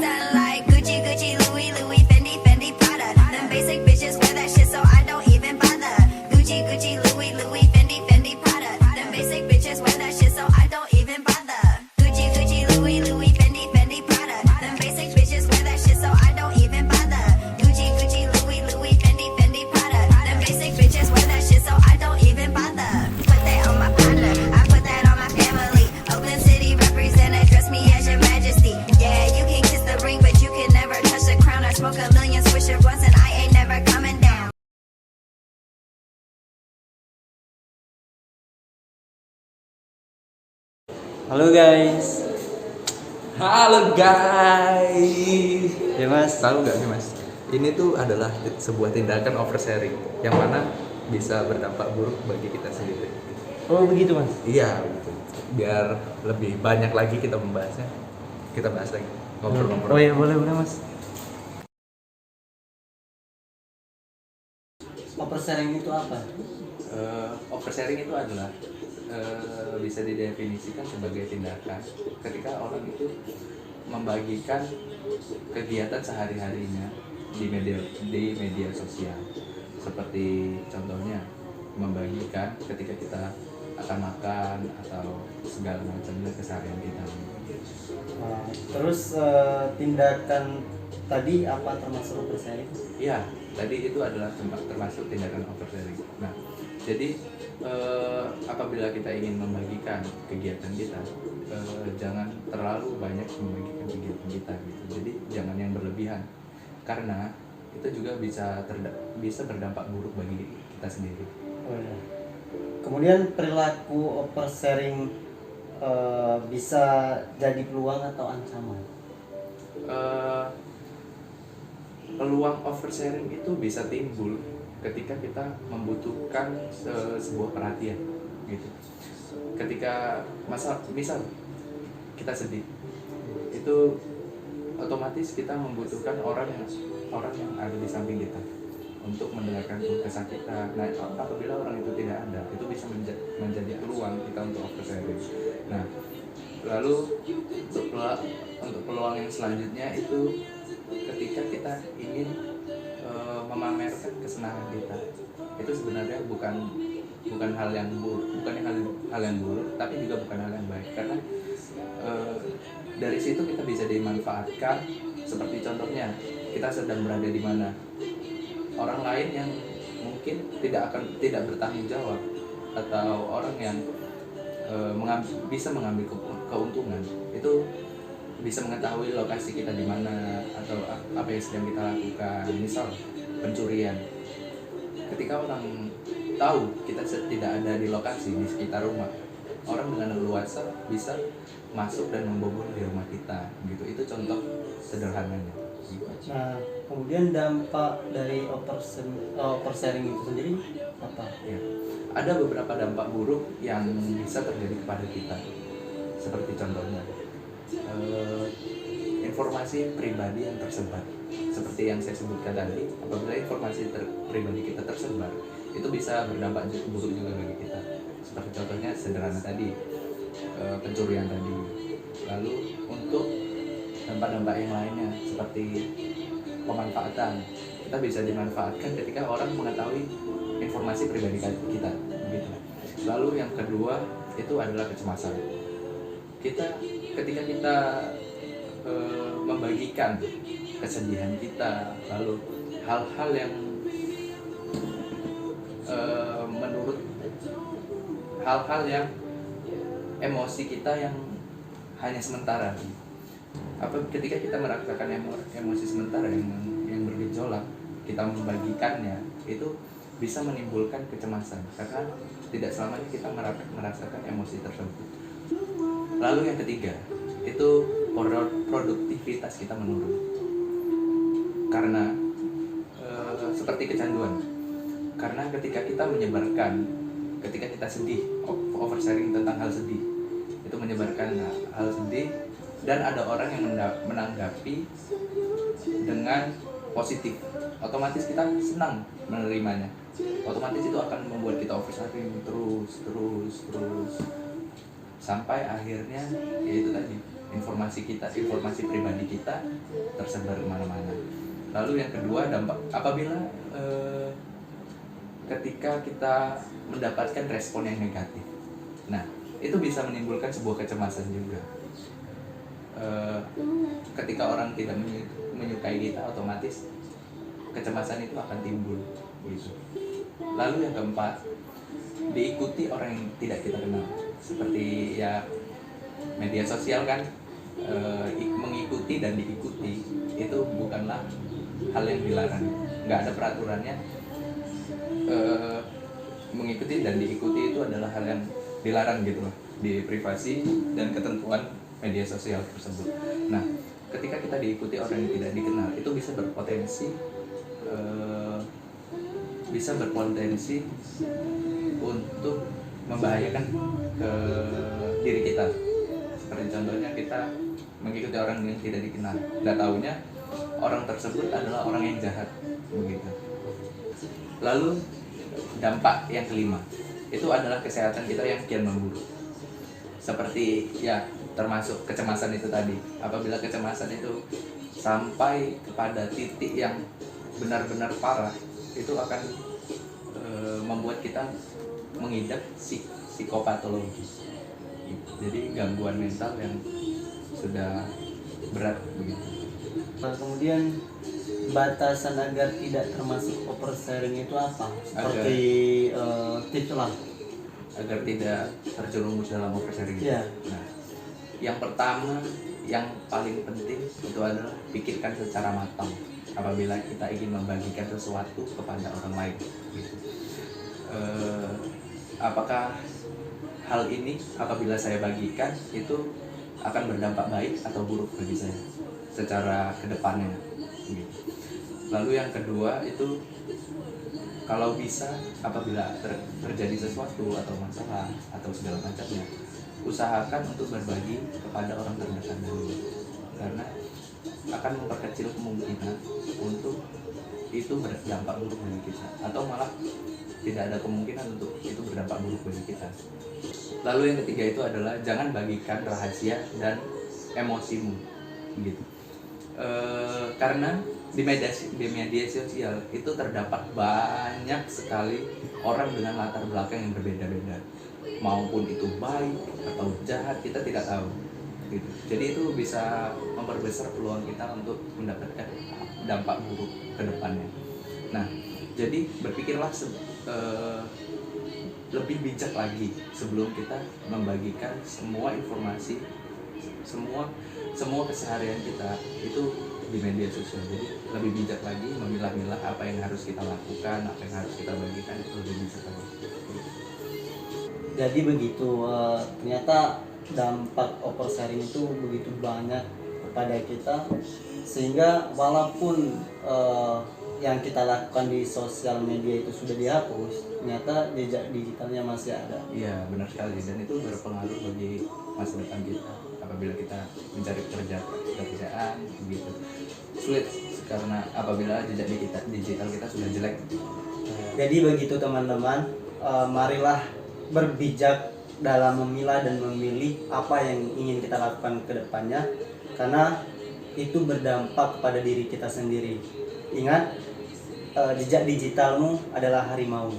stuntin' like Gucci, Gucci, Louis, Louis, Fendi, Fendi, Prada. Them basic bitches wear that shit, so I don't even bother. Gucci, Gucci, Louis, Louis, Fendi, Fendi, Prada. Them basic bitches wear that shit, so I don't even bother. Gucci, Gucci, Louis, Louis, Fendi, Fendi, Prada. Them basic bitches wear that shit, so I don't even bother. Gucci, Gucci, Louis, Louis, Fendi, Fendi, Prada. Them basic bitches wear that shit, so I don't even bother. Put that on my partner, I put that on my family. Oakland City represent, address me as your majesty. Yeah, you can kiss the ring, but you can never touch the crown. I smoke a million swisher blunts and I ain't never coming down. Halo guys. Halo guys. Ya Mas. Tahu nggak sih Mas? Ini tuh adalah sebuah tindakan oversharing yang mana bisa berdampak buruk bagi kita sendiri. Oh begitu Mas. Iya, gitu. Biar lebih banyak lagi kita membahasnya. Kita bahas lagi. Ngobrol-ngobrol. Oh iya boleh Mas. Oversharing itu apa? Oversharing itu adalah bisa didefinisikan sebagai tindakan ketika orang itu membagikan kegiatan sehari-harinya di media sosial, seperti contohnya membagikan ketika kita akan makan atau segala macamnya keseharian kita. Terus tindakan tadi apa termasuk oversharing? Iya, tadi itu adalah termasuk tindakan oversharing. Nah, jadi apabila kita ingin membagikan kegiatan kita, jangan terlalu banyak membagikan kegiatan kita gitu. Jadi jangan yang berlebihan, karena itu juga bisa berdampak buruk bagi kita sendiri. Oh, ya. Kemudian perilaku oversharing bisa jadi peluang atau ancaman? Peluang oversharing itu bisa timbul ketika kita membutuhkan sebuah perhatian gitu. Ketika misal kita sedih, itu otomatis kita membutuhkan orang yang ada di samping kita untuk mendengarkan keluh kesah kita. Nah, apabila orang itu tidak ada, itu bisa menjadi peluang kita untuk oversharing. Nah, lalu untuk peluang yang selanjutnya itu ketika kita ingin memamerkan kesenangan kita, itu sebenarnya bukan hal yang buruk, hal yang buruk, tapi juga bukan hal yang baik, karena dari situ kita bisa dimanfaatkan. Seperti contohnya, kita sedang berada di mana orang lain yang mungkin tidak bertanggung jawab, atau orang yang bisa mengambil keuntungan, itu bisa mengetahui lokasi kita di mana atau apa yang sedang kita lakukan. Misal pencurian, ketika orang tahu kita tidak ada di lokasi di sekitar rumah, orang dengan leluasa bisa masuk dan membobol di rumah kita gitu. Itu contoh sederhananya gitu. Nah, kemudian dampak dari oversharing itu sendiri apa? Ya, ada beberapa dampak buruk yang bisa terjadi kepada kita, seperti contohnya informasi pribadi yang tersebar. Seperti yang saya sebutkan tadi, apabila informasi pribadi kita tersebar, itu bisa berdampak buruk juga bagi kita. Seperti contohnya sederhana tadi, pencurian tadi. Lalu untuk dampak-dampak yang lainnya seperti pemanfaatan, kita bisa dimanfaatkan ketika orang mengetahui informasi pribadi kita, begitu. Lalu yang kedua itu adalah kecemasan. Ketika kita membagikan kesedihan kita, lalu hal-hal yang hal-hal yang emosi kita yang hanya sementara. Ketika kita merasakan emosi sementara yang bergejolak, kita membagikannya, itu bisa menimbulkan kecemasan, karena tidak selamanya kita merasakan emosi tersebut. Lalu yang ketiga, itu produktivitas kita menurun, karena seperti kecanduan. Karena ketika kita menyebarkan, ketika kita sedih, oversharing tentang hal sedih, itu menyebarkan hal sedih, dan ada orang yang menanggapi dengan positif, otomatis kita senang menerimanya. Otomatis itu akan membuat kita oversharing terus sampai akhirnya yaitu tadi, informasi pribadi kita tersebar kemana-mana. Lalu yang kedua, dampak apabila ketika kita mendapatkan respon yang negatif, nah itu bisa menimbulkan sebuah kecemasan juga. Ketika orang tidak menyukai kita, otomatis kecemasan itu akan timbul gitu. Lalu yang keempat, diikuti orang yang tidak kita kenal, seperti ya media sosial kan, mengikuti dan diikuti itu bukanlah hal yang dilarang, nggak ada peraturannya. Mengikuti dan diikuti itu adalah hal yang dilarang gitu loh, di privasi dan ketentuan media sosial tersebut. Nah, ketika kita diikuti orang yang tidak dikenal, itu bisa berpotensi untuk membahayakan ke diri kita. Seperti contohnya kita mengikuti orang yang tidak dikenal, nggak taunya orang tersebut adalah orang yang jahat begitu. Lalu dampak yang kelima itu adalah kesehatan kita yang kian memburuk. Seperti ya termasuk kecemasan itu tadi. Apabila kecemasan itu sampai kepada titik yang benar-benar parah, itu akan membuat kita mengidap psikopatologi. Jadi gangguan mental yang sudah berat begitu. Nah, kemudian batasan agar tidak termasuk oversharing itu apa? Seperti tips lah agar tidak terjerumus dalam oversharing. Iya. Nah, yang pertama, yang paling penting itu adalah pikirkan secara matang apabila kita ingin membagikan sesuatu kepada orang lain gitu. Apakah hal ini apabila saya bagikan itu akan berdampak baik atau buruk bagi saya secara kedepannya gitu. Lalu yang kedua itu, kalau bisa apabila terjadi sesuatu atau masalah atau segala macamnya, usahakan untuk berbagi kepada orang terdekat dulu, karena akan memperkecil kemungkinan untuk itu berdampak buruk bagi kita, atau malah tidak ada kemungkinan untuk itu berdampak buruk bagi kita. Lalu yang ketiga itu adalah jangan bagikan rahasia dan emosimu gitu. Karena di media sosial itu terdapat banyak sekali orang dengan latar belakang yang berbeda-beda, maupun itu baik atau jahat kita tidak tahu gitu. Jadi itu bisa memperbesar peluang kita untuk mendapatkan dampak buruk ke depannya. Nah, jadi berpikirlah lebih bijak lagi sebelum kita membagikan semua informasi, semua keseharian kita itu di media sosial. Jadi lebih bijak lagi memilah-milah apa yang harus kita lakukan, apa yang harus kita bagikan, itu lebih bijak lagi. Jadi begitu, ternyata dampak oversharing itu begitu banyak kepada kita, sehingga walaupun yang kita lakukan di sosial media itu sudah dihapus, ternyata jejak digitalnya masih ada. Iya, benar sekali, dan itu berpengaruh bagi masa depan kita apabila kita mencari pekerjaan begitu. Sulit karena apabila jejak digital kita sudah jelek. Jadi begitu teman-teman, marilah berbijak dalam memilah dan memilih apa yang ingin kita lakukan ke depannya, karena itu berdampak kepada diri kita sendiri. Ingat, jejak digitalmu adalah harimaumu.